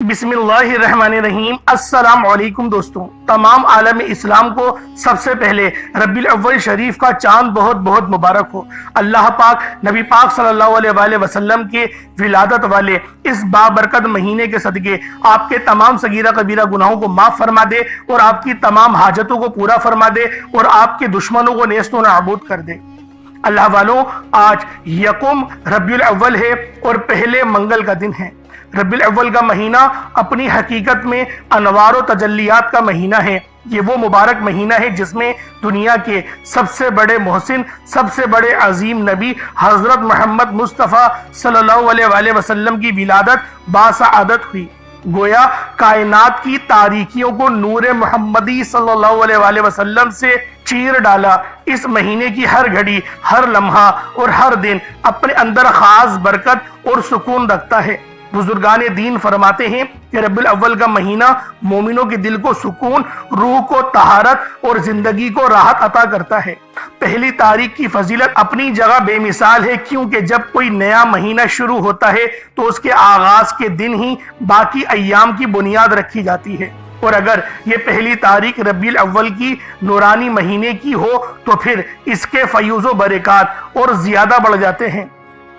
بسم اللہ الرحمن الرحیم۔ السلام علیکم دوستوں، تمام عالم اسلام کو سب سے پہلے ربیع الاول شریف کا چاند بہت بہت مبارک ہو۔ اللہ پاک نبی پاک صلی اللہ علیہ وآلہ وسلم کے ولادت والے اس بابرکت مہینے کے صدقے آپ کے تمام صغیرہ کبیرہ گناہوں کو معاف فرما دے اور آپ کی تمام حاجتوں کو پورا فرما دے اور آپ کے دشمنوں کو نیست و نابود کر دے۔ اللہ والوں، آج یکم ربیع الاول ہے اور پہلے منگل کا دن ہے۔ ربیع الاول کا مہینہ اپنی حقیقت میں انوار و تجلیات کا مہینہ ہے۔ یہ وہ مبارک مہینہ ہے جس میں دنیا کے سب سے بڑے محسن، سب سے بڑے عظیم نبی حضرت محمد مصطفیٰ صلی اللہ علیہ وآلہ وسلم کی ولادت باسعادت ہوئی۔ گویا کائنات کی تاریکیوں کو نور محمدی صلی اللہ علیہ وآلہ وسلم سے چیر ڈالا۔ اس مہینے کی ہر گھڑی، ہر لمحہ اور ہر دن اپنے اندر خاص برکت اور سکون رکھتا ہے۔ بزرگان دین فرماتے ہیں کہ ربیع الاول کا مہینہ مومنوں کے دل کو سکون، روح کو طہارت اور زندگی کو راحت عطا کرتا ہے۔ پہلی تاریخ کی فضیلت اپنی جگہ بے مثال ہے، کیونکہ جب کوئی نیا مہینہ شروع ہوتا ہے تو اس کے آغاز کے دن ہی باقی ایام کی بنیاد رکھی جاتی ہے، اور اگر یہ پہلی تاریخ ربیع الاول کی نورانی مہینے کی ہو تو پھر اس کے فیوز و برکات اور زیادہ بڑھ جاتے ہیں۔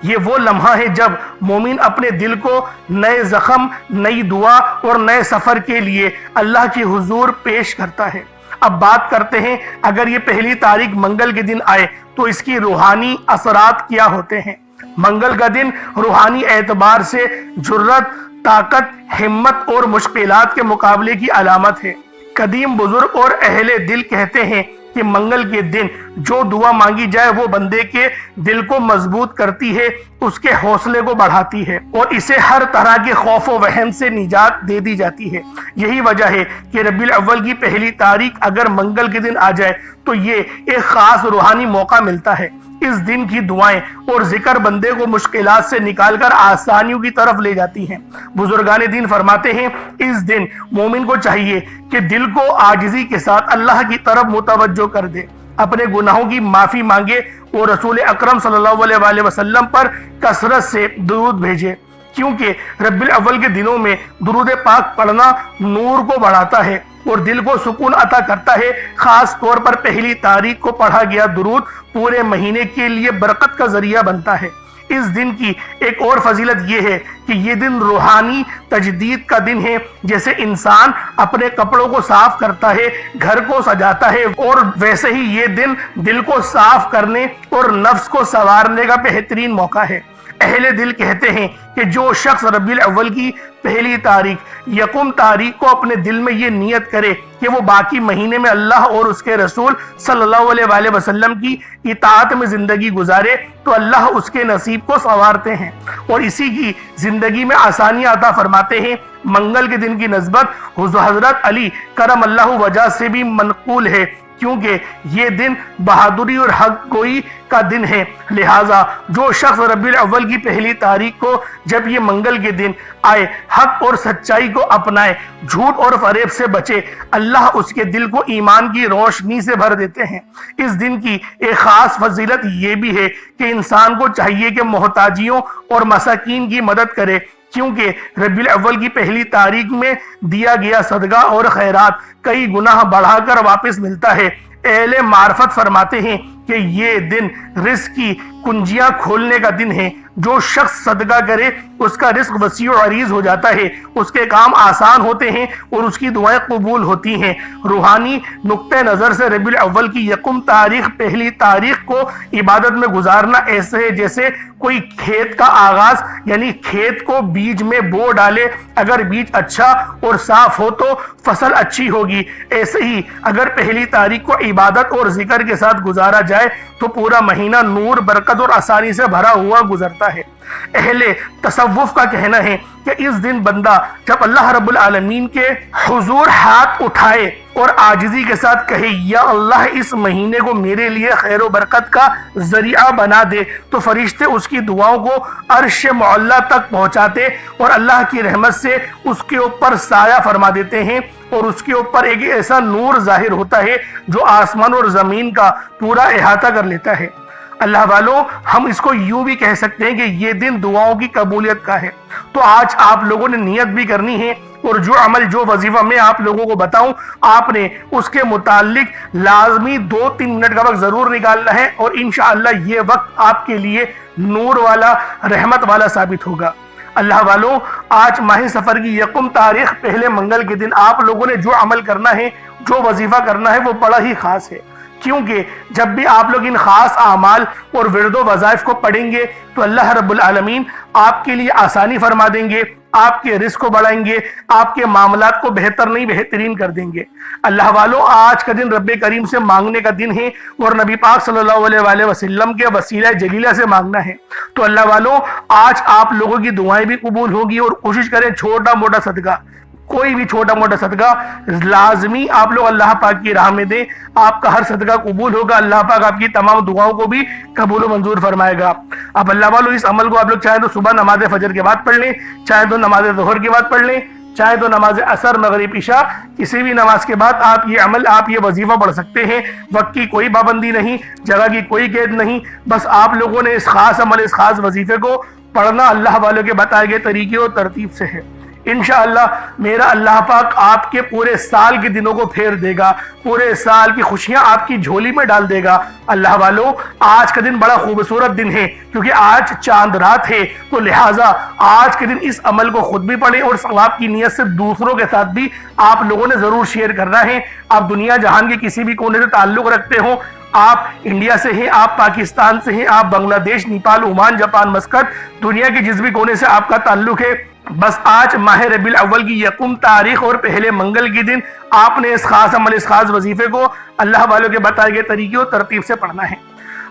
یہ وہ لمحہ ہے جب مومن اپنے دل کو نئے زخم، نئی دعا اور نئے سفر کے لیے اللہ کی حضور پیش کرتا ہے۔ اب بات کرتے ہیں، اگر یہ پہلی تاریخ منگل کے دن آئے تو اس کی روحانی اثرات کیا ہوتے ہیں۔ منگل کا دن روحانی اعتبار سے جرت، طاقت، ہمت اور مشکلات کے مقابلے کی علامت ہے۔ قدیم بزرگ اور اہل دل کہتے ہیں کہ منگل کے دن جو دعا مانگی جائے وہ بندے کے دل کو مضبوط کرتی ہے، اس کے حوصلے کو بڑھاتی ہے اور اسے ہر طرح کے خوف و وہم سے نجات دے دی جاتی ہے۔ یہی وجہ ہے کہ ربیع الاول کی پہلی تاریخ اگر منگل کے دن آ جائے تو یہ ایک خاص روحانی موقع ملتا ہے۔ اس دن کی دعائیں اور ذکر بندے کو مشکلات سے نکال کر آسانیوں کی طرف لے جاتی ہیں۔ بزرگان دین فرماتے ہیں، اس دن مومن کو چاہیے کہ دل کو عاجزی کے ساتھ اللہ کی طرف متوجہ کر دے، اپنے گناہوں کی معافی مانگے اور رسول اکرم صلی اللہ علیہ وآلہ وسلم پر کثرت سے درود بھیجے، کیونکہ ربیع الاول کے دنوں میں درود پاک پڑھنا نور کو بڑھاتا ہے اور دل کو سکون عطا کرتا ہے۔ خاص طور پر پہلی تاریخ کو پڑھا گیا درود پورے مہینے کے لیے برکت کا ذریعہ بنتا ہے۔ اس دن کی ایک اور فضیلت یہ ہے کہ یہ دن روحانی تجدید کا دن ہے۔ جیسے انسان اپنے کپڑوں کو صاف کرتا ہے، گھر کو سجاتا ہے، اور ویسے ہی یہ دن دل کو صاف کرنے اور نفس کو سنوارنے کا بہترین موقع ہے۔ اہل دل کہتے ہیں کہ جو شخص ربیع الاول کی پہلی تاریخ یکم تاریخ کو اپنے دل میں یہ نیت کرے کہ وہ باقی مہینے میں اللہ اور اس کے رسول صلی اللہ علیہ وآلہ وسلم کی اطاعت میں زندگی گزارے تو اللہ اس کے نصیب کو سنوارتے ہیں اور اسی کی زندگی میں آسانیاں عطا فرماتے ہیں۔ منگل کے دن کی نسبت حضرت علی کرم اللہ وجہ سے بھی منقول ہے، کیونکہ یہ دن بہادری اور حق گوئی کا دن ہے۔ لہٰذا جو شخص ربیع الاول کی پہلی تاریخ کو جب یہ منگل کے دن آئے حق اور سچائی کو اپنائے، جھوٹ اور فریب سے بچے، اللہ اس کے دل کو ایمان کی روشنی سے بھر دیتے ہیں۔ اس دن کی ایک خاص فضیلت یہ بھی ہے کہ انسان کو چاہیے کہ محتاجیوں اور مساکین کی مدد کرے، کیونکہ ربیع الاول کی پہلی تاریخ میں دیا گیا صدقہ اور خیرات کئی گناہ بڑھا کر واپس ملتا ہے۔ اہل معرفت فرماتے ہیں کہ یہ دن رزق کی کنجیاں کھولنے کا دن ہے۔ جو شخص صدقہ کرے اس کا رزق وسیع و عریض ہو جاتا ہے، اس کے کام آسان ہوتے ہیں اور اس کی دعائیں قبول ہوتی ہیں۔ روحانی نقطہ نظر سے ربیع الاول کی یکم تاریخ پہلی تاریخ کو عبادت میں گزارنا ایسے ہے جیسے کوئی کھیت کا آغاز، یعنی کھیت کو بیج میں بو ڈالے، اگر بیج اچھا اور صاف ہو تو فصل اچھی ہوگی۔ ایسے ہی اگر پہلی تاریخ کو عبادت اور ذکر کے ساتھ گزارا جائے تو پورا مہینہ نور، برکت اور آسانی سے بھرا ہوا گزرتا ہے۔ اہل تصوف کا کہنا ہے کہ اس دن بندہ جب اللہ رب العالمین کے حضور ہاتھ اٹھائے اور عاجزی کے ساتھ کہے، یا اللہ اس مہینے کو میرے لیے خیر و برکت کا ذریعہ بنا دے، تو فرشتے اس کی دعاؤں کو عرش معلیٰ تک پہنچاتے اور اللہ کی رحمت سے اس کے اوپر سایہ فرما دیتے ہیں اور اس کے اوپر ایک ایسا نور ظاہر ہوتا ہے جو آسمان اور زمین کا پورا احاطہ کر لیتا ہے۔ اللہ والوں، ہم اس کو یوں بھی کہہ سکتے ہیں کہ یہ دن دعاؤں کی قبولیت کا ہے۔ تو آج آپ لوگوں نے نیت بھی کرنی ہے، اور جو عمل جو وظیفہ میں آپ لوگوں کو بتاؤں، آپ نے اس کے متعلق لازمی 2-3 منٹ کا وقت ضرور نکالنا ہے، اور انشاءاللہ یہ وقت آپ کے لیے نور والا، رحمت والا ثابت ہوگا۔ اللہ والوں، آج ماہ سفر کی 1 تاریخ پہلے منگل کے دن آپ لوگوں نے جو عمل کرنا ہے، جو وظیفہ کرنا ہے، وہ بڑا ہی خاص ہے، کیونکہ جب بھی آپ لوگ ان خاص اعمال اور ورد و وظائف کو پڑھیں گے تو اللہ رب العالمین آپ کے لیے آسانی فرما دیں گے، آپ کے رزق کو بڑھائیں گے، آپ کے معاملات کو بہتر نہیں بہترین کر دیں گے۔ اللہ والوں، آج کا دن رب کریم سے مانگنے کا دن ہے، اور نبی پاک صلی اللہ علیہ وآلہ وسلم کے وسیلہ جلیلہ سے مانگنا ہے۔ تو اللہ والوں، آج آپ لوگوں کی دعائیں بھی قبول ہوگی، اور کوشش کریں چھوٹا موٹا صدقہ، کوئی بھی چھوٹا موٹا صدقہ لازمی آپ لوگ اللہ پاک کی راہ میں دیں، آپ کا ہر صدقہ قبول ہوگا، اللہ پاک آپ کی تمام دعاؤں کو بھی قبول و منظور فرمائے گا۔ اب اللہ والوں، اس عمل کو آپ لوگ چاہے تو صبح نماز فجر کے بعد پڑھ لیں، چاہے تو نماز ظہر کے بعد پڑھ لیں، چاہے تو نماز عصر، مغرب، عشاء، کسی بھی نماز کے بعد آپ یہ عمل، آپ یہ وظیفہ پڑھ سکتے ہیں۔ وقت کی کوئی پابندی نہیں، جگہ کی کوئی قید نہیں، بس آپ لوگوں نے اس خاص عمل، اس خاص وظیفے کو پڑھنا اللہ والوں کے بتائے گئے طریقے اور ترتیب سے ہے۔ انشاءاللہ میرا اللہ پاک آپ کے پورے سال کے دنوں کو پھیر دے گا، پورے سال کی خوشیاں آپ کی جھولی میں ڈال دے گا۔ اللہ والوں، آج کا دن بڑا خوبصورت دن ہے، کیونکہ آج چاند رات ہے، تو لہٰذا آج کے دن اس عمل کو خود بھی پڑھیں، اور ثواب کی نیت سے دوسروں کے ساتھ بھی آپ لوگوں نے ضرور شیئر کرنا ہے۔ آپ دنیا جہان کے کسی بھی کونے سے تعلق رکھتے ہوں، آپ انڈیا سے ہیں، آپ پاکستان سے ہیں، آپ بنگلہ دیش، نیپال، عمان، جاپان، مسقط، دنیا کے جس بھی کونے سے آپ کا تعلق ہے، بس آج ماہ ربیع الاول کی 1 تاریخ اور پہلے منگل کی دن آپ نے اس خاص عمل، اس خاص وظیفے کو اللہ والوں کے بتائے گئے طریقے اور ترتیب سے پڑھنا ہے۔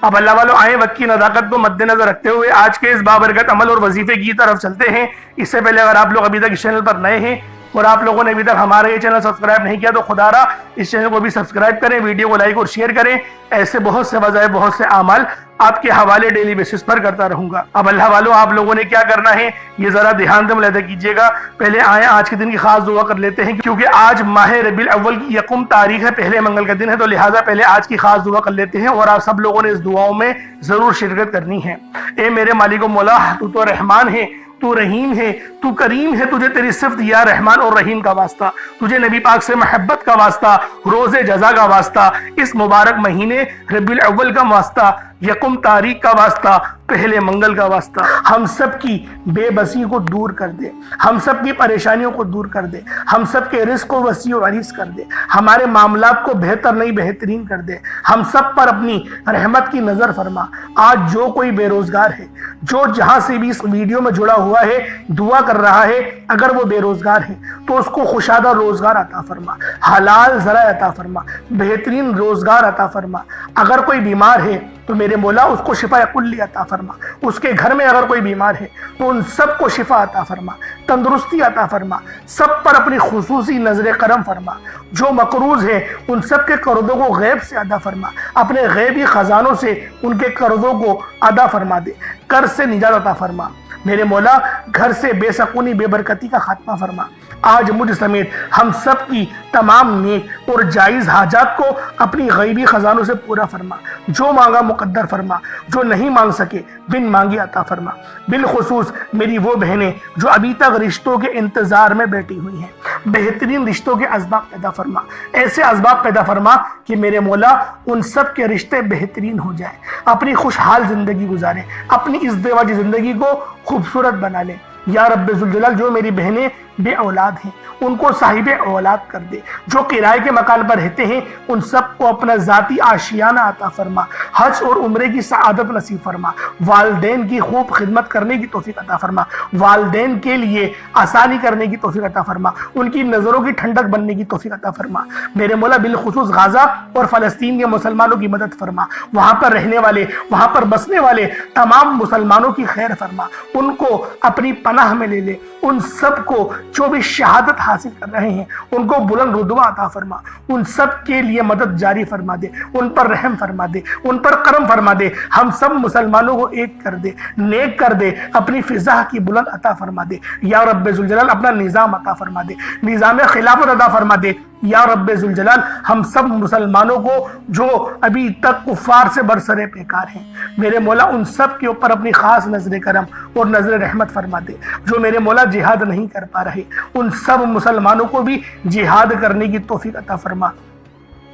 اب اللہ والوں، آئیں وقت کی نزاکت کو مد نظر رکھتے ہوئے آج کے اس بابرکت عمل اور وظیفے کی طرف چلتے ہیں۔ اس سے پہلے اگر آپ لوگ ابھی تک اس چینل پر نئے ہیں اور آپ لوگوں نے ابھی تک ہمارا یہ چینل سبسکرائب نہیں کیا، تو خدا را اس چینل کو بھی سبسکرائب کریں، ویڈیو کو لائک اور شیئر کریں۔ ایسے بہت سے وظائف، بہت سے اعمال آپ کے حوالے ڈیلی بیسس پر کرتا رہوں گا۔ اب اللہ والوں، آپ لوگوں نے کیا کرنا ہے یہ ذرا دھیان سے ملاحظہ کیجیے گا۔ پہلے آئیں آج کے دن کی خاص دعا کر لیتے ہیں، کیونکہ آج ماہ ربیع الاول کی 1 تاریخ ہے، پہلے منگل کا دن ہے، تو لہٰذا پہلے آج کی خاص دعا کر لیتے ہیں، اور آپ سب لوگوں نے اس دعاؤں میں ضرور شرکت کرنی ہے۔ اے میرے مالک و مولا، تو تو رحمان ہے، تو رحیم ہے، تو کریم ہے، تجھے تیری صفت یا رحمان اور رحیم کا واسطہ، تجھے نبی پاک سے محبت کا واسطہ، روز جزا کا واسطہ، اس مبارک مہینے ربیع الاول کا واسطہ، 1 تاریخ کا واسطہ، پہلے منگل کا واسطہ۔ ہم سب کی بے بسی کو دور کر دے، ہم سب کی پریشانیوں کو دور کر دے، ہم سب کے رزق کو وسیع و عریض کر دے، ہمارے معاملات کو بہتر نہیں بہترین کر دے، ہم سب پر اپنی رحمت کی نظر فرما۔ آج جو کوئی بے روزگار ہے، جو جہاں سے بھی اس ویڈیو میں جڑا ہوا ہے، دعا کر رہا ہے، اگر وہ بے روزگار ہے تو اس کو خوشادہ روزگار عطا فرما، حلال ذرائع عطا فرما، بہترین روزگار عطا فرما۔ اگر کوئی بیمار ہے تو میرے مولا اس کو شفا کلی عطا فرما، اس کے گھر میں اگر کوئی بیمار ہے تو ان سب کو شفا عطا فرما، تندرستی عطا فرما، سب پر اپنی خصوصی نظر کرم فرما۔ جو مقروض ہے ان سب کے قرضوں کو غیب سے ادا فرما، اپنے غیبی خزانوں سے ان کے قرضوں کو ادا فرما دے، قرض سے نجات عطا فرما۔ میرے مولا گھر سے بے سکونی، بے برکتی کا خاتمہ فرما۔ آج مجھ سمیت ہم سب کی تمام نیک اور جائز حاجات کو اپنی غیبی خزانوں سے پورا فرما، جو مانگا مقدر فرما، جو نہیں مانگ سکے بن مانگی عطا فرما۔ بالخصوص میری وہ بہنیں جو ابھی تک رشتوں کے انتظار میں بیٹھی ہوئی ہیں، بہترین رشتوں کے اسباب پیدا فرما، ایسے اسباب پیدا فرما کہ میرے مولا ان سب کے رشتے بہترین ہو جائیں، اپنی خوشحال زندگی گزاریں، اپنی اس ازدواجی زندگی کو خوبصورت بنا لیں۔ یا رب ذوالجلال، جو میری بہنیں بے اولاد ہیں ان کو صاحب اولاد کر دے، جو کرائے کے مکان پر رہتے ہیں ان سب کو اپنا ذاتی آشیانہ عطا فرما، حج اور عمرے کی سعادت نصیب فرما، والدین کی خوب خدمت کرنے کی توفیق عطا فرما، والدین کے لیے آسانی کرنے کی توفیق عطا فرما، ان کی نظروں کی ٹھنڈک بننے کی توفیق عطا فرما۔ میرے مولا بالخصوص غزہ اور فلسطین کے مسلمانوں کی مدد فرما، وہاں پر رہنے والے، وہاں پر بسنے والے تمام مسلمانوں کی خیر فرما، ان کو اپنی پناہ میں لے لے، ان سب کو جو بھی شہادت حاصل کر رہے ہیں ان کو بلند رتبہ عطا فرما، ان سب کے لیے مدد جاری فرما دے، ان پر رحم فرما دے، ان پر کرم فرما دے, ہم سب مسلمانوں کو ایک کر دے, نیک کر دے, اپنی فضا کی بلند عطا فرما دے یا رب ذوالجلال, اپنا نظام عطا فرما دے, نظام خلافت عطا فرما دے یا رب ذوالجلال. ہم سب مسلمانوں کو جو ابھی تک کفار سے برسر پیکار ہیں میرے مولا, ان سب کے اوپر اپنی خاص نظر کرم اور نظر رحمت فرما دے. جو میرے مولا جہاد نہیں کر پا رہے ان سب مسلمانوں کو بھی جہاد کرنے کی توفیق عطا فرما,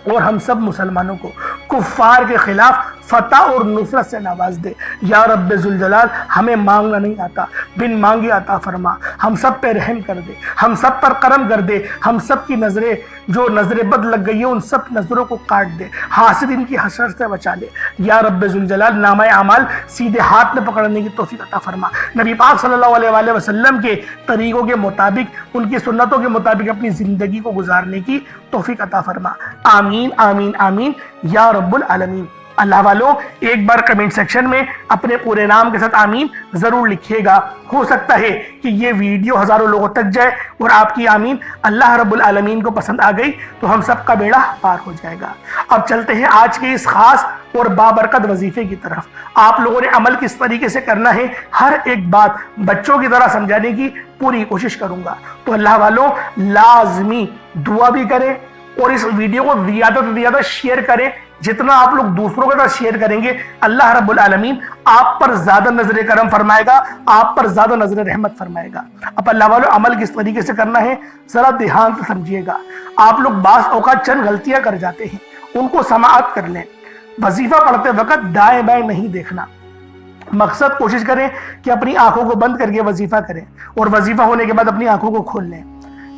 اور ہم سب مسلمانوں کو کفار کے خلاف فتح اور نصرت سے نواز دے یا رب ذوالجلال. ہمیں مانگنا نہیں آتا, بن مانگے عطا فرما, ہم سب پہ رحم کر دے, ہم سب پر کرم کر دے, ہم سب کی نظریں جو نظر بد لگ گئی ہے ان سب نظروں کو کاٹ دے, حاسدین کی حسرت سے بچا لے یا رب ذوالجلال. نامہ اعمال سیدھے ہاتھ میں پکڑنے کی توفیق عطا فرما, نبی پاک صلی اللہ علیہ وآلہ وسلم کے طریقوں کے مطابق, ان کی سنتوں کے مطابق اپنی زندگی کو گزارنے کی توفیق عطا فرما. آمین آمین آمین یا رب العالمین. اللہ والوں, ایک بار کمنٹ سیکشن میں اپنے پورے نام کے ساتھ آمین ضرور لکھیے گا. ہو سکتا ہے کہ یہ ویڈیو ہزاروں لوگوں تک جائے اور آپ کی آمین اللہ رب العالمین کو پسند آ گئی تو ہم سب کا بیڑا پار ہو جائے گا. اب چلتے ہیں آج کے اس خاص اور بابرکت وظیفے کی طرف. آپ لوگوں نے عمل کس طریقے سے کرنا ہے, ہر ایک بات بچوں کی طرح سمجھانے کی پوری کوشش کروں گا. تو اللہ والوں لازمی دعا بھی کریں اور اس ویڈیو کو زیادہ سے زیادہ شیئر کریں. جتنا آپ لوگ دوسروں کے ساتھ شیئر کریں گے اللہ رب العالمین آپ پر زیادہ نظر کرم فرمائے گا, آپ پر زیادہ نظر رحمت فرمائے گا. اب اللہ والوں عمل کس طریقے سے کرنا ہے ذرا دھیان سے سمجھیے گا. آپ لوگ بعض اوقات چند غلطیاں کر جاتے ہیں, ان کو سماعت کر لیں. وظیفہ پڑھتے وقت دائیں بائیں نہیں دیکھنا. مقصد کوشش کریں کہ اپنی آنکھوں کو بند کر کے وظیفہ کریں اور وظیفہ ہونے کے بعد اپنی آنکھوں کو کھول لیں.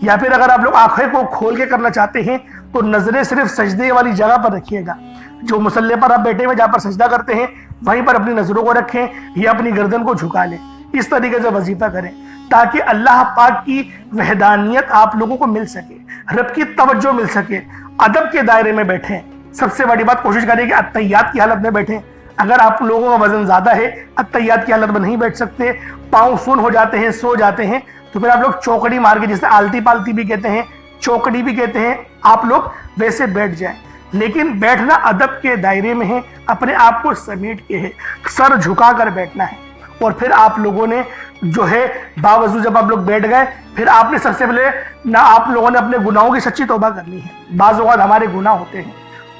یا پھر اگر آپ لوگ آنکھیں کو کھول کے کرنا چاہتے ہیں تو نظریں صرف سجدے والی جگہ پر رکھیے گا. جو مصلی پر آپ بیٹھے ہوئے جہاں پر سجدہ کرتے ہیں وہیں پر اپنی نظروں کو رکھیں یا اپنی گردن کو جھکا لیں. اس طریقے سے وظیفہ کریں تاکہ اللہ پاک کی وحدانیت آپ لوگوں کو مل سکے, رب کی توجہ مل سکے. ادب کے دائرے میں بیٹھیں. سب سے بڑی بات کوشش کریں کہ اتحیات کی حالت میں بیٹھیں. اگر آپ لوگوں کا وزن زیادہ ہے, اتحیات کی حالت میں نہیں بیٹھ سکتے, پاؤں سن ہو جاتے ہیں, سو جاتے ہیں, تو پھر آپ لوگ چوکڑی مار کے, جسے آلتی پالتی بھی کہتے ہیں, چوکڑی بھی کہتے ہیں, آپ لوگ ویسے بیٹھ جائیں. لیکن بیٹھنا ادب کے دائرے میں ہے, اپنے آپ کو سمیٹ کے ہے, سر جھکا کر بیٹھنا ہے. اور پھر آپ لوگوں نے جو ہے باوضو جب آپ لوگ بیٹھ گئے پھر آپ نے سب سے پہلے نہ آپ لوگوں نے اپنے گناہوں کی سچی توبہ کرنی ہے. بعض اوقات ہمارے گناہ ہوتے ہیں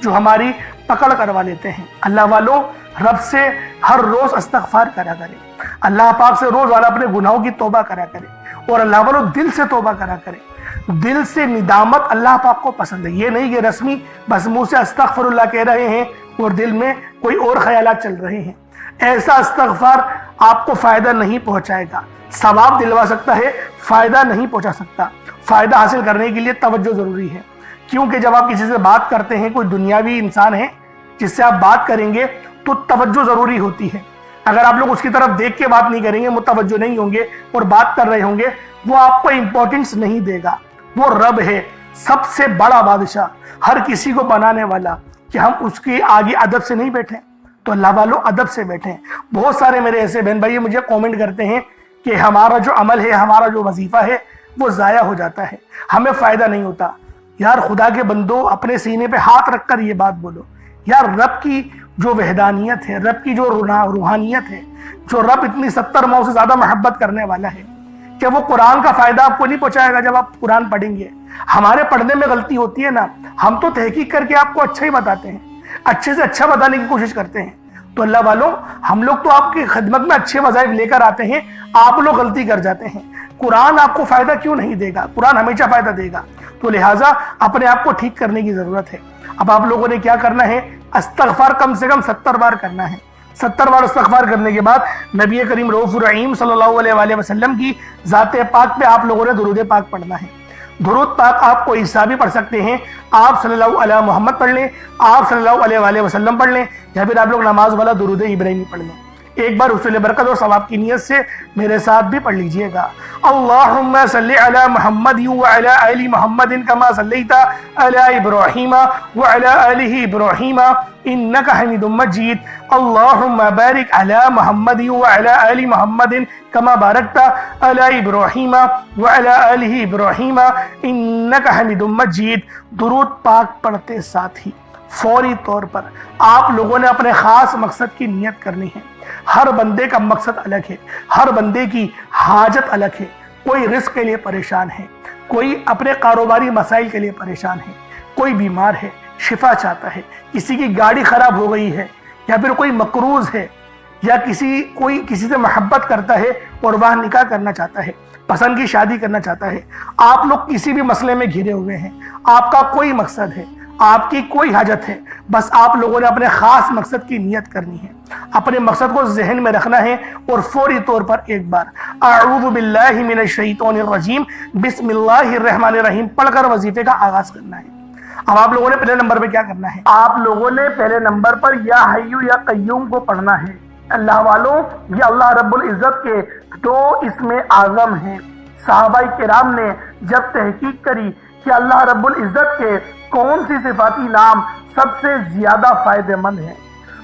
جو ہماری پکڑ کروا لیتے ہیں. اللہ والوں رب سے ہر روز استغفار کرا کرے, اللہ پاک سے روز والا اپنے گناہوں کی توبہ کرا کرے, اور اللہ والوں دل سے توبہ کرا کرے. دل سے ندامت اللہ پاک کو پسند ہے. یہ نہیں کہ رسمی بس منہ سے استغفر اللہ کہہ رہے ہیں اور دل میں کوئی اور خیالات چل رہے ہیں. ایسا استغفار آپ کو فائدہ نہیں پہنچائے گا. ثواب دلوا سکتا ہے, فائدہ نہیں پہنچا سکتا. فائدہ حاصل کرنے کے لیے توجہ ضروری ہے, کیونکہ جب آپ کسی سے بات کرتے ہیں, کوئی دنیاوی انسان ہے جس سے آپ بات کریں گے تو توجہ ضروری ہوتی ہے. اگر آپ لوگ اس کی طرف دیکھ کے بات نہیں کریں گے, متوجہ نہیں ہوں گے اور بات کر رہے ہوں گے, وہ آپ کو امپورٹنس نہیں دے گا. وہ رب ہے, سب سے بڑا بادشاہ, ہر کسی کو بنانے والا, کہ ہم اس کے آگے ادب سے نہیں بیٹھیں. تو اللہ والوں ادب سے بیٹھیں. بہت سارے میرے ایسے بہن بھائی مجھے کومنٹ کرتے ہیں کہ ہمارا جو عمل ہے, ہمارا جو وظیفہ ہے وہ ضائع ہو جاتا ہے, ہمیں فائدہ نہیں ہوتا. یار خدا کے بندو, اپنے سینے پہ ہاتھ رکھ کر یہ بات بولو. یار رب کی جو وحدانیت ہے, رب کی جو روحانیت ہے, جو رب اتنی 70 ماؤں سے زیادہ محبت کرنے والا ہے, کہ وہ قرآن کا فائدہ آپ کو نہیں پہنچائے گا جب آپ قرآن پڑھیں گے. ہمارے پڑھنے میں غلطی ہوتی ہے نا, ہم تو تحقیق کر کے آپ کو اچھا ہی بتاتے ہیں, اچھے سے اچھا بتانے کی کوشش کرتے ہیں. تو اللہ والوں ہم لوگ تو آپ کی خدمت میں اچھے وظائف لے کر آتے ہیں, آپ لوگ غلطی کر جاتے ہیں. قرآن آپ کو فائدہ کیوں نہیں دے گا؟ قرآن ہمیشہ فائدہ دے گا. تو لہٰذا اپنے آپ کو ٹھیک کرنے کی ضرورت ہے. اب آپ لوگوں نے کیا کرنا ہے, استغفار کم سے کم 70 بار کرنا ہے. 70 بار استغفار کرنے کے بعد نبی کریم رؤوف الرحیم صلی اللہ علیہ وآلہ وسلم کی ذات پاک پہ آپ لوگوں نے درود پاک پڑھنا ہے. درود پاک آپ کو عیسیٰ بھی پڑھ سکتے ہیں, آپ صلی اللہ علیہ محمد پڑھ لیں, آپ صلی اللہ علیہ وآلہ وسلم پڑھ لیں, یا پھر آپ لوگ نماز والا درود ابراہیمی پڑھ لیں. ایک بار حصول برکت اور ثواب کی نیت سے میرے ساتھ بھی پڑھ لیجئے گا. اللہم صلی علی محمد وعلی آل محمد کما صلیت علی ابراہیم وعلی آل ابراہیم انک حمید مجید. اللہم بارک علی محمد وعلی آل محمد کما بارکت علی ابراہیم وعلی آل ابراہیم انک حمید مجید. درود پاک پڑھتے ساتھ ہی فوری طور پر آپ لوگوں نے اپنے خاص مقصد کی نیت کرنی ہے۔ ہر بندے کا مقصد الگ ہے، ہر بندے کی حاجت الگ ہے۔ کوئی رزق کے لیے پریشان ہے، کوئی اپنے کاروباری مسائل کے لیے پریشان ہے، کوئی بیمار ہے شفا چاہتا ہے، کسی کی گاڑی خراب ہو گئی ہے، یا پھر کوئی مقروض ہے، یا کوئی کسی سے محبت کرتا ہے اور وہ نکاح کرنا چاہتا ہے، پسند کی شادی کرنا چاہتا ہے۔ آپ لوگ کسی بھی مسئلے میں گھرے ہوئے ہیں، آپ کا کوئی مقصد ہے، آپ کی کوئی حاجت ہے، بس آپ لوگوں نے اپنے خاص مقصد کی نیت کرنی ہے، اپنے مقصد کو ذہن میں رکھنا ہے، اور فوری طور پر ایک بار اعوذ باللہ من الشیطان الرجیم بسم اللہ الرحمن الرحیم پڑھ کر وظیفے کا آغاز کرنا ہے۔ اب آپ لوگوں نے پہلے نمبر پہ کیا کرنا ہے؟ آپ لوگوں نے پہلے نمبر پر یا حیو یا قیوم کو پڑھنا ہے۔ اللہ والوں، یہ اللہ رب العزت کے 2 اسم اعظم ہیں۔ صحابہ کرام نے جب تحقیق کری کہ اللہ رب العزت کے کون سی صفاتی نام سب سے زیادہ فائدہ مند ہیں،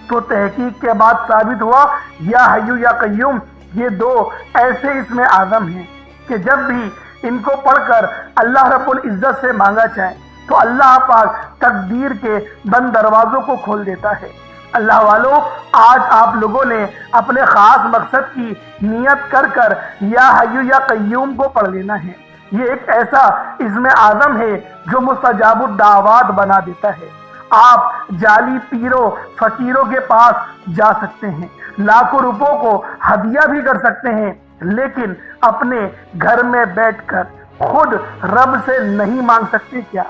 تو تحقیق کے بعد ثابت ہوا یا حیو یا قیوم یہ 2 ایسے اسم اعظم ہیں کہ جب بھی ان کو پڑھ کر اللہ رب العزت سے مانگا جائے تو اللہ پاک تقدیر کے بند دروازوں کو کھول دیتا ہے۔ اللہ والوں، آج آپ لوگوں نے اپنے خاص مقصد کی نیت کر کر یا حیو یا قیوم کو پڑھ لینا ہے۔ یہ ایک ایسا اسم اعظم ہے جو مستجاب الدعوات بنا دیتا ہے۔ آپ جعلی پیروں فقیروں کے پاس جا سکتے ہیں، لاکھوں روپوں کو ہدیہ بھی کر سکتے ہیں، لیکن اپنے گھر میں بیٹھ کر خود رب سے نہیں مانگ سکتے کیا؟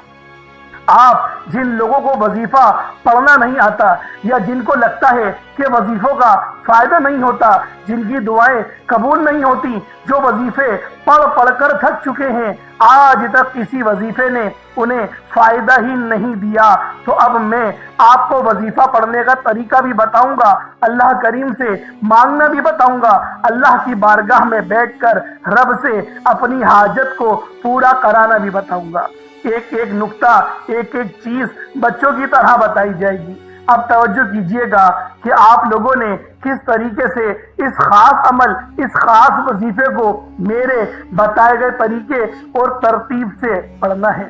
آپ جن لوگوں کو وظیفہ پڑھنا نہیں آتا، یا جن کو لگتا ہے کہ وظیفوں کا فائدہ نہیں ہوتا، جن کی دعائیں قبول نہیں ہوتی، جو وظیفے پڑھ کر تھک چکے ہیں، آج تک کسی وظیفے نے انہیں فائدہ ہی نہیں دیا، تو اب میں آپ کو وظیفہ پڑھنے کا طریقہ بھی بتاؤں گا، اللہ کریم سے مانگنا بھی بتاؤں گا، اللہ کی بارگاہ میں بیٹھ کر رب سے اپنی حاجت کو پورا کرانا بھی بتاؤں گا۔ ایک ایک نقطہ، ایک ایک چیز بچوں کی طرح بتائی جائے گی۔ اب توجہ کیجئے گا کہ آپ لوگوں نے کس طریقے سے اس خاص عمل، اس خاص وظیفے کو میرے بتائے گئے طریقے اور ترتیب سے پڑھنا ہے۔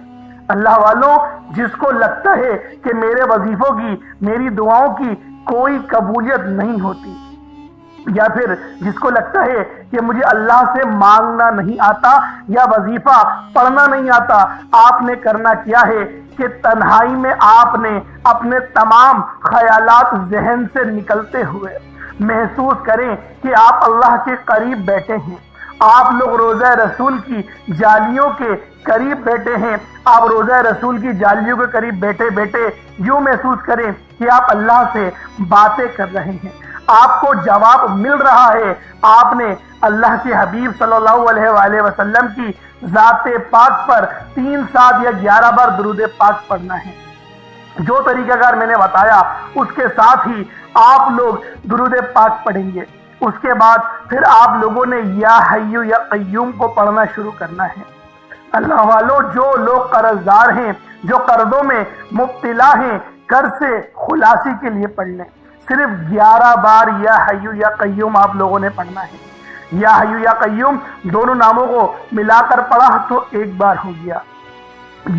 اللہ والوں، جس کو لگتا ہے کہ میرے وظیفوں کی، میری دعاؤں کی کوئی قبولیت نہیں ہوتی، یا پھر جس کو لگتا ہے کہ مجھے اللہ سے مانگنا نہیں آتا یا وظیفہ پڑھنا نہیں آتا، آپ نے کرنا کیا ہے کہ تنہائی میں آپ نے اپنے تمام خیالات ذہن سے نکلتے ہوئے محسوس کریں کہ آپ اللہ کے قریب بیٹھے ہیں، آپ لوگ روضہ رسول کی جالیوں کے قریب بیٹھے ہیں، آپ روضہ رسول کی جالیوں کے قریب بیٹھے بیٹھے یوں محسوس کریں کہ آپ اللہ سے باتیں کر رہے ہیں، آپ کو جواب مل رہا ہے۔ آپ نے اللہ کے حبیب صلی اللہ علیہ وآلہ وسلم کی ذات پاک پر 3 7 یا 11 بار درود پاک پڑھنا ہے۔ جو طریقہ کار میں نے بتایا اس کے ساتھ ہی آپ لوگ درود پاک پڑھیں گے۔ اس کے بعد پھر آپ لوگوں نے یا حیو یا قیوم کو پڑھنا شروع کرنا ہے۔ اللہ والوں، جو لوگ قرض دار ہیں، جو قرضوں میں مبتلا ہیں، قرض سے خلاصی کے لیے پڑھ لیں۔ صرف 11 بار یا حیو یا قیوم آپ لوگوں نے پڑھنا ہے۔ یا حیو یا قیوم دونوں ناموں کو ملا کر پڑھا تو 1 بار ہو گیا،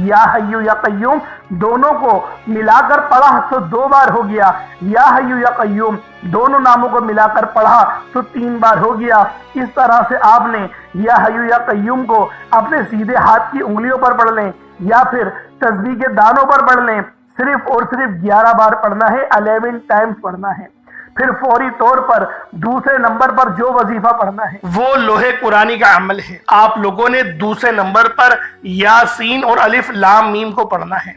یا حیو یا قیوم دونوں کو ملا کر پڑھا تو 2 بار ہو گیا، یا حیو یا قیوم دونوں ناموں کو ملا کر پڑھا تو 3 بار ہو گیا۔ اس طرح سے آپ نے یا حیو یا قیوم کو اپنے سیدھے ہاتھ کی انگلیوں پر پڑھ لیں، یا پھر تسبیح کے دانوں پر پڑھ لیں۔ صرف اور صرف 11 بار پڑھنا ہے، 11 ٹائمز پڑھنا ہے۔ پھر فوری طور پر دوسرے نمبر پر جو وظیفہ پڑھنا ہے وہ لوح قرآنی کا عمل ہے۔ آپ لوگوں نے دوسرے نمبر پر یاسین اور الف لام میم کو پڑھنا ہے۔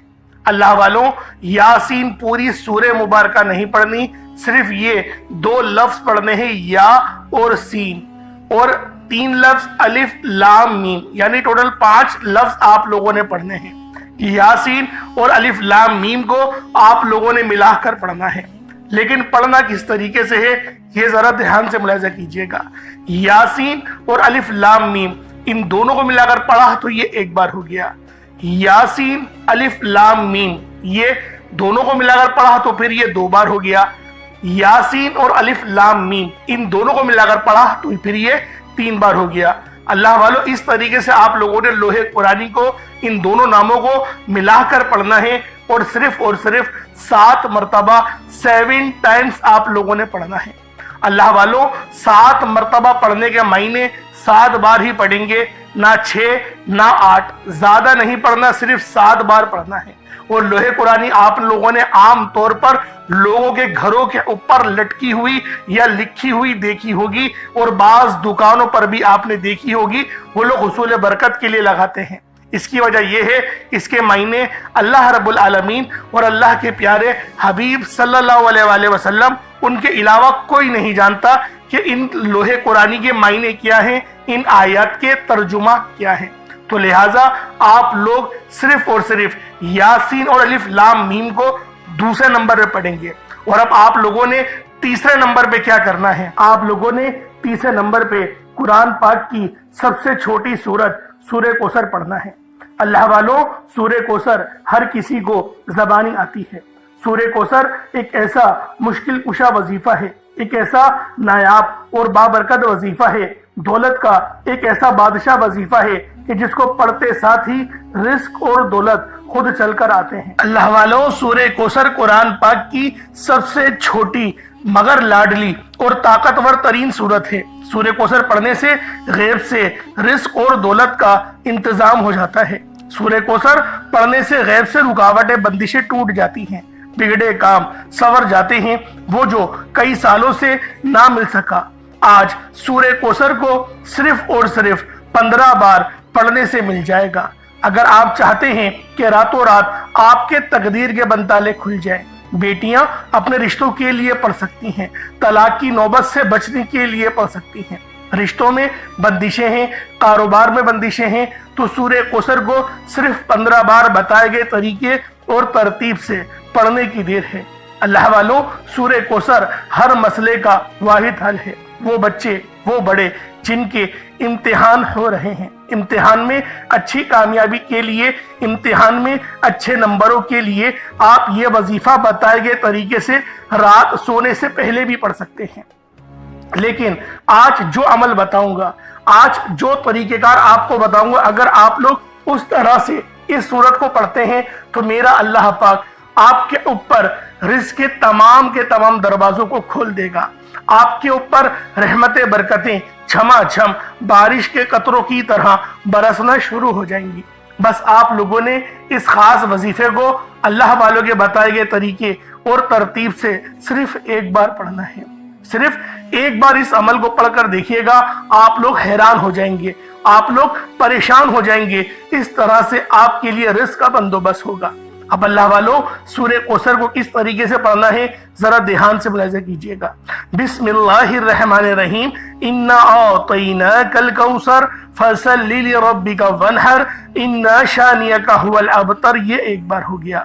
اللہ والوں، یاسین پوری سورہ مبارکہ نہیں پڑھنی، صرف یہ 2 لفظ پڑھنے ہیں، یا اور سین، اور 3 لفظ الف لام میم، یعنی ٹوٹل 5 لفظ آپ لوگوں نے پڑھنے ہیں۔ یاسین اور الف لام میم کو آپ لوگوں نے ملا کر پڑھنا ہے، لیکن پڑھنا کس طریقے سے ہے یہ ذرا دھیان سے ملاحظہ کیجئے گا۔ یاسین اور الف لام میم ان دونوں کو ملا کر پڑھا تو یہ 1 بار ہو گیا، یاسین الف لام میم یہ دونوں کو ملا کر پڑھا تو پھر یہ 2 بار ہو گیا، یاسین اور الف لام میم ان دونوں کو ملا کر پڑھا تو پھر یہ 3 بار ہو گیا، اللہ والوں اس طریقے سے آپ لوگوں نے لوح قرآنی کو ان دونوں ناموں کو ملا کر پڑھنا ہے اور صرف 7 مرتبہ 7 ٹائمز آپ لوگوں نے پڑھنا ہے۔ اللہ والوں 7 مرتبہ پڑھنے کے معنی 7 بار ہی پڑھیں گے، نہ 6 نہ 8، زیادہ نہیں پڑھنا، صرف 7 بار پڑھنا ہے۔ اور لوح قرآنی آپ لوگوں نے عام طور پر لوگوں کے گھروں کے اوپر لٹکی ہوئی یا لکھی ہوئی دیکھی ہوگی، اور بعض دکانوں پر بھی آپ نے دیکھی ہوگی، وہ لوگ حصول برکت کے لیے لگاتے ہیں۔ اس کی وجہ یہ ہے، اس کے معنی اللہ رب العالمین اور اللہ کے پیارے حبیب صلی اللہ علیہ وآلہ وسلم ان کے علاوہ کوئی نہیں جانتا کہ ان لوح قرآنی کے معنی کیا ہیں، ان آیات کے ترجمہ کیا ہے۔ تو لہٰذا آپ لوگ صرف یاسین اور الف لام میم کو دوسرے نمبر پہ پڑھیں گے۔ اور اب آپ لوگوں نے تیسرے نمبر پہ کیا کرنا ہے؟ آپ لوگوں نے تیسرے نمبر پہ قرآن پاک کی سب سے چھوٹی سورت سورہ کوثر پڑھنا ہے۔ اللہ والوں سورہ کوثر ہر کسی کو زبانی آتی ہے۔ سورہ کوثر ایک ایسا مشکل کشا وظیفہ ہے، ایک ایسا نایاب اور بابرکت وظیفہ ہے، دولت کا ایک ایسا بادشاہ وظیفہ ہے کہ جس کو پڑھتے ساتھ ہی رزق اور دولت خود چل کر آتے ہیں۔ اللہ والوں سورہ کوثر قرآن پاک کی سب سے چھوٹی مگر لاڈلی اور طاقتور ترین سورت ہے۔ سورہ کوثر پڑھنے سے غیب سے رزق اور دولت کا انتظام ہو جاتا ہے۔ سورہ کوثر پڑھنے سے غیب سے رکاوٹیں بندشیں ٹوٹ جاتی ہیں، بگڑے کام سنور جاتے ہیں، وہ جو کئی سالوں سے نہ مل سکا آج سورہ کوثر کو صرف 15 بار پڑھنے سے مل جائے گا۔ اگر آپ چاہتے ہیں کہ راتوں رات آپ کے تقدیر کے بنتالے کھل جائیں، بیٹیاں اپنے رشتوں کے لیے پڑھ سکتی ہیں، طلاق کی نوبت سے بچنے کے لیے پڑھ سکتی ہیں، رشتوں میں بندشیں ہیں، کاروبار میں بندشیں ہیں، تو سورہ کوثر کو صرف 15 بار بتائے گئے طریقے اور ترتیب سے پڑھنے کی دیر ہے۔ اللہ والوں سورہ کوثر ہر مسئلے کا واحد حل ہے۔ وہ بچے وہ بڑے جن کے امتحان ہو رہے ہیں، امتحان میں اچھی کامیابی کے لیے، امتحان میں اچھے نمبروں کے لیے آپ یہ وظیفہ بتائے گئے طریقے سے رات سونے سے پہلے بھی پڑھ سکتے ہیں۔ لیکن آج جو عمل بتاؤں گا، آج جو طریقہ کار آپ کو بتاؤں گا، اگر آپ لوگ اس طرح سے اس سورت کو پڑھتے ہیں تو میرا اللہ پاک آپ کے اوپر رزق کے تمام دروازوں کو کھول دے گا۔ آپ کے اوپر رحمت برکتیں چھما چھم بارش کے قطروں کی طرح برسنا شروع ہو جائیں گی۔ بس آپ لوگوں نے اس خاص وظیفے کو اللہ والوں کے بتائے گئے طریقے اور ترتیب سے صرف ایک بار پڑھنا ہے۔ صرف ایک بار اس عمل کو پڑھ کر دیکھیے گا، آپ لوگ حیران ہو جائیں گے، آپ لوگ پریشان ہو جائیں گے، اس طرح سے آپ کے لیے رزق کا بندوبست ہوگا۔ اب اللہ والوں سورہ کوثر کو کس طریقے سے پڑھنا ہے ذرا دھیان سے ملاحظہ کیجئے گا۔ بسم اللہ الرحمن الرحیم، انا اعطیناک الکوثر فصل لربک وانحر ان شانئک هو الابتر، یہ ایک بار ہو گیا۔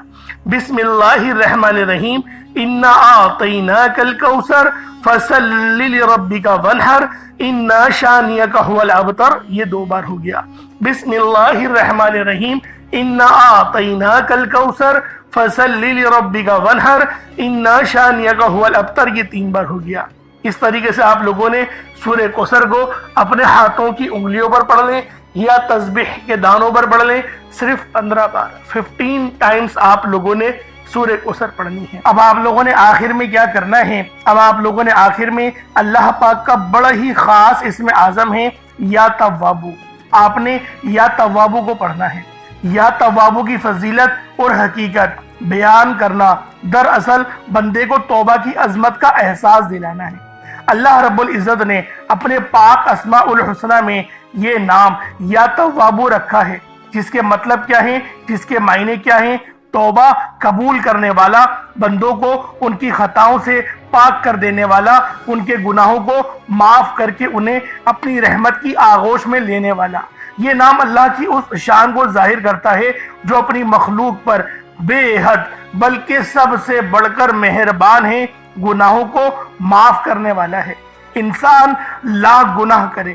بسم اللہ الرحمن الرحیم، انا اعطیناک الکوثر فصل لربک وانحر ان شانئک هو الابتر، یہ 2 بار ہو گیا۔ بسم اللہ الرحمن الرحیم، انا اعطیناک الکوثر فصل لربک وانحر ان شانئک هو الابتر، یہ 3 بار ہو گیا۔ اس طریقے سے آپ لوگوں نے سورہ کوثر کو اپنے ہاتھوں کی انگلیوں پر پڑھ لیں یا تسبیح کے دانوں پر پڑھ لیں، صرف 15 بار 15 ٹائمز آپ لوگوں نے سورہ کوثر پڑھنی ہے۔ اب آپ لوگوں نے آخر میں کیا کرنا ہے؟ اب آپ لوگوں نے آخر میں اللہ پاک کا بڑا ہی خاص اسم اعظم ہے یا توابو، آپ نے یا توابو کو پڑھنا ہے۔ یا توابو کی فضیلت اور حقیقت بیان کرنا دراصل بندے کو توبہ کی عظمت کا احساس دلانا ہے۔ اللہ رب العزت نے اپنے پاک اسماء الحسنہ میں یہ نام یا توابو رکھا ہے، جس کے مطلب کیا ہیں، جس کے معنی کیا ہیں؟ توبہ قبول کرنے والا، بندوں کو ان کی خطاؤں سے پاک کر دینے والا، ان کے گناہوں کو معاف کر کے انہیں اپنی رحمت کی آغوش میں لینے والا۔ یہ نام اللہ کی اس شان کو ظاہر کرتا ہے جو اپنی مخلوق پر بے حد بلکہ سب سے بڑھ کر مہربان ہے، گناہوں کو معاف کرنے والا ہے۔ انسان لاکھ گناہ کرے،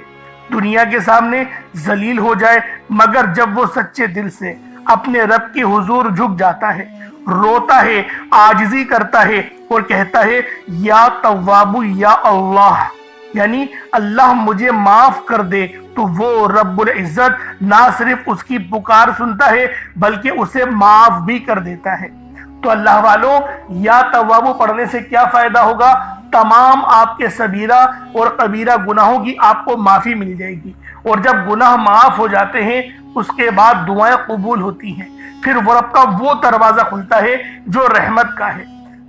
دنیا کے سامنے ذلیل ہو جائے، مگر جب وہ سچے دل سے اپنے رب کے حضور جھک جاتا ہے، روتا ہے، عاجزی کرتا ہے اور کہتا ہے یا تواب یا اللہ، یعنی اللہ مجھے معاف کر دے تو وہ رب العزت نہ صرف اس کی پکار سنتا ہے بلکہ اسے معاف بھی کر دیتا ہے۔ تو اللہ والوں، یا توابو پڑھنے سے کیا فائدہ ہوگا؟ تمام آپ کے صغیرہ اور کبیرہ گناہوں کی آپ کو معافی مل جائے گی، اور جب گناہ معاف ہو جاتے ہیں اس کے بعد دعائیں قبول ہوتی ہیں، پھر وہ رب کا وہ دروازہ کھلتا ہے جو رحمت کا ہے۔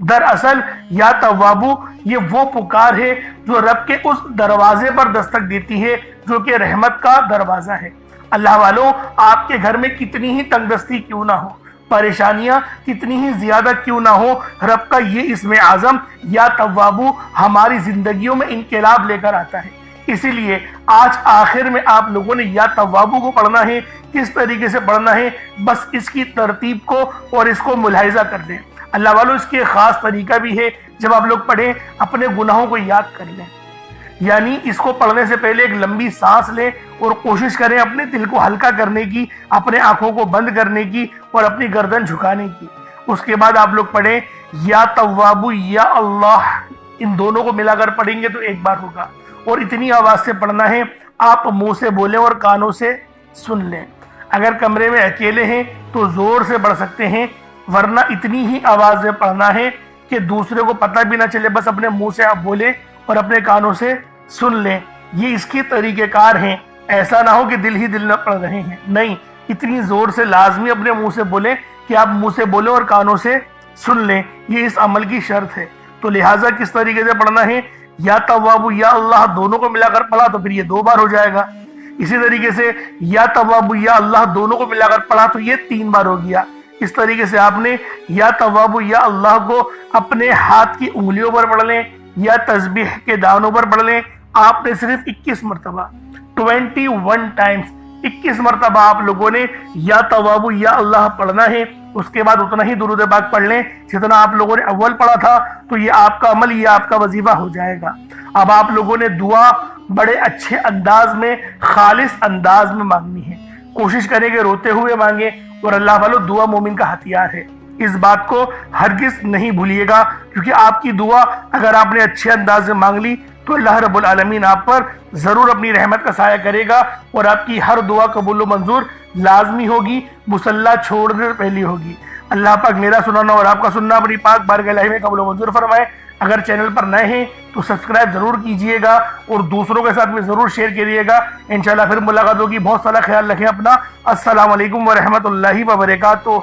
دراصل یا توابو یہ وہ پکار ہے جو رب کے اس دروازے پر دستک دیتی ہے جو کہ رحمت کا دروازہ ہے۔ اللہ والوں، آپ کے گھر میں کتنی ہی تنگ دستی کیوں نہ ہو، پریشانیاں کتنی ہی زیادہ کیوں نہ ہو، رب کا یہ اسم اعظم یا توابو ہماری زندگیوں میں انقلاب لے کر آتا ہے۔ اسی لیے آج آخر میں آپ لوگوں نے یا توابو کو پڑھنا ہے۔ کس طریقے سے پڑھنا ہے، بس اس کی ترتیب کو اور اس کو ملاحظہ کر لیں۔ اللہ والوں، اس کے خاص طریقہ بھی ہے، جب آپ لوگ پڑھیں اپنے گناہوں کو یاد کر لیں، یعنی اس کو پڑھنے سے پہلے ایک لمبی سانس لیں اور کوشش کریں اپنے دل کو ہلکا کرنے کی، اپنے آنکھوں کو بند کرنے کی اور اپنی گردن جھکانے کی۔ اس کے بعد آپ لوگ پڑھیں یا توابو یا اللہ، ان دونوں کو ملا کر پڑھیں گے تو ایک بار ہوگا، اور اتنی آواز سے پڑھنا ہے آپ منہ سے بولیں اور کانوں سے سن لیں۔ اگر کمرے میں اکیلے ہیں تو زور سے پڑھ سکتے ہیں، ورنہ اتنی ہی آواز میں پڑھنا ہے کہ دوسرے کو پتہ بھی نہ چلے، بس اپنے منہ سے آپ بولیں اور اپنے کانوں سے سن لیں۔ یہ اس کی طریقہ کار ہیں، ایسا نہ ہو کہ دل ہی دل نہ پڑھ رہے ہیں، نہیں، اتنی زور سے لازمی اپنے منہ سے بولیں کہ آپ منہ سے بولیں اور کانوں سے سن لیں، یہ اس عمل کی شرط ہے۔ تو لہٰذا کس طریقے سے پڑھنا ہے، یا توابو یا اللہ دونوں کو ملا کر پڑھا تو پھر یہ 2 بار ہو جائے گا، اسی طریقے سے یا توابو یا اللہ دونوں کو ملا کر پڑھا تو یہ 3 بار ہو گیا۔ اس طریقے سے آپ نے یا توابو یا اللہ کو اپنے ہاتھ کی انگلیوں پر پڑھ لیں یا تسبیح کے دانوں پر پڑھ لیں۔ آپ نے صرف 21 مرتبہ 21 ٹائمز 21 مرتبہ آپ لوگوں نے یا توابو یا اللہ پڑھنا ہے۔ اس کے بعد اتنا ہی درود پاک پڑھ لیں جتنا آپ لوگوں نے اول پڑھا تھا، تو یہ آپ کا عمل، یہ آپ کا وظیفہ ہو جائے گا۔ اب آپ لوگوں نے دعا بڑے اچھے انداز میں، خالص انداز میں مانگنی ہے۔ کوشش کریں کہ روتے ہوئے مانگیں، اور اللہ والو، دعا مومن کا ہتھیار ہے، اس بات کو ہرگز نہیں بھولیے گا، کیونکہ آپ کی دعا اگر آپ نے اچھے انداز میں مانگ لی تو اللہ رب العالمین آپ پر ضرور اپنی رحمت کا سایہ کرے گا، اور آپ کی ہر دعا قبول و منظور لازمی ہوگی، مصلی چھوڑنے سے پہلی ہوگی۔ اللہ پاک میرا سننا اور آپ کا سننا اپنی پاک بارگاہ الہی میں قبول و منظور فرمائے۔ اگر چینل پر نئے ہیں تو سبسکرائب ضرور کیجئے گا اور دوسروں کے ساتھ میں ضرور شیئر کیجئے گا۔ انشاءاللہ پھر ملاقات ہوگی۔ بہت سارا خیال رکھیں اپنا۔ السلام علیکم ورحمۃ اللہ وبرکاتہ۔